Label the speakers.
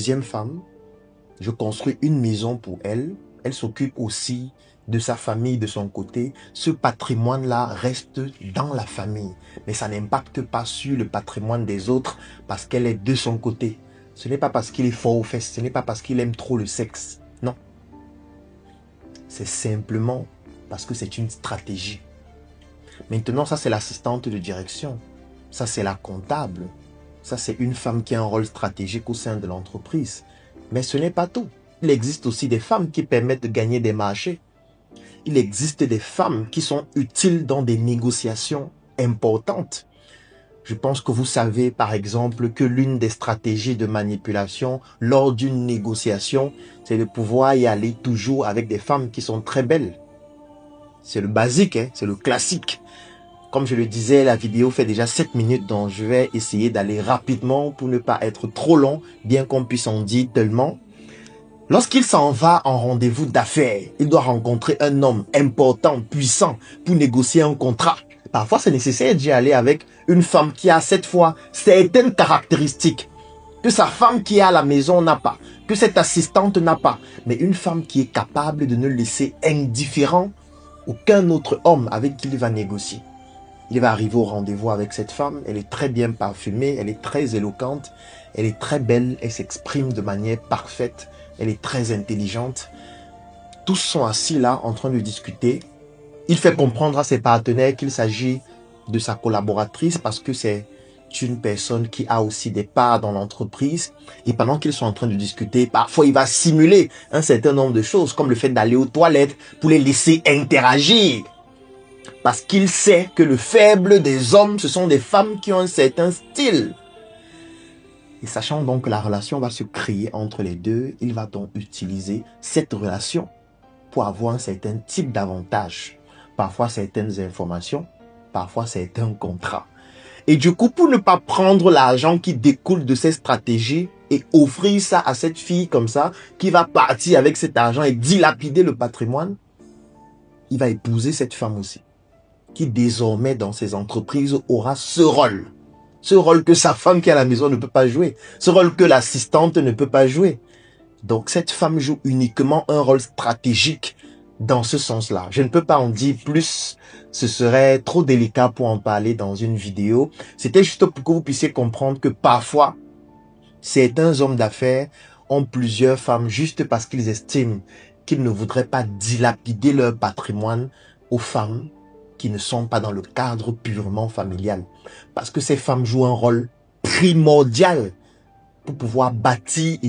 Speaker 1: Deuxième femme, je construis une maison pour elle. Elle s'occupe aussi de sa famille, de son côté. Ce patrimoine-là reste dans la famille. Mais ça n'impacte pas sur le patrimoine des autres parce qu'elle est de son côté. Ce n'est pas parce qu'il est fort aux fesses. Ce n'est pas parce qu'il aime trop le sexe. Non. C'est simplement parce que c'est une stratégie. Maintenant, ça c'est l'assistante de direction. Ça c'est la comptable. Ça c'est une femme qui a un rôle stratégique au sein de l'entreprise. Mais ce n'est pas tout. Il existe aussi des femmes qui permettent de gagner des marchés. Il existe des femmes qui sont utiles dans des négociations importantes. Je pense que vous savez par exemple que l'une des stratégies de manipulation lors d'une négociation, c'est de pouvoir y aller toujours avec des femmes qui sont très belles. C'est le basique, hein? C'est le classique. Comme je le disais, la vidéo fait déjà 7 minutes, donc je vais essayer d'aller rapidement pour ne pas être trop long, bien qu'on puisse en dire tellement. Lorsqu'il s'en va en rendez-vous d'affaires, il doit rencontrer un homme important, puissant, pour négocier un contrat. Parfois, c'est nécessaire d'y aller avec une femme qui a cette fois certaines caractéristiques que sa femme qui est à la maison n'a pas, que cette assistante n'a pas, mais une femme qui est capable de ne laisser indifférent aucun autre homme avec qui il va négocier. Il va arriver au rendez-vous avec cette femme, elle est très bien parfumée, elle est très éloquente, elle est très belle, elle s'exprime de manière parfaite, elle est très intelligente. Tous sont assis là en train de discuter. Il fait comprendre à ses partenaires qu'il s'agit de sa collaboratrice parce que c'est une personne qui a aussi des parts dans l'entreprise. Et pendant qu'ils sont en train de discuter, parfois il va simuler un certain nombre de choses comme le fait d'aller aux toilettes pour les laisser interagir. Parce qu'il sait que le faible des hommes, ce sont des femmes qui ont un certain style. Et sachant donc que la relation va se créer entre les deux, il va donc utiliser cette relation pour avoir un certain type d'avantage. Parfois certaines informations, parfois certains contrats. Et du coup, pour ne pas prendre l'argent qui découle de ces stratégies et offrir ça à cette fille comme ça, qui va partir avec cet argent et dilapider le patrimoine, il va épouser cette femme aussi, qui désormais dans ses entreprises aura ce rôle. Ce rôle que sa femme qui est à la maison ne peut pas jouer. Ce rôle que l'assistante ne peut pas jouer. Donc cette femme joue uniquement un rôle stratégique dans ce sens-là. Je ne peux pas en dire plus. Ce serait trop délicat pour en parler dans une vidéo. C'était juste pour que vous puissiez comprendre que parfois, certains hommes d'affaires ont plusieurs femmes juste parce qu'ils estiment qu'ils ne voudraient pas dilapider leur patrimoine aux femmes qui ne sont pas dans le cadre purement familial. Parce que ces femmes jouent un rôle primordial pour pouvoir bâtir et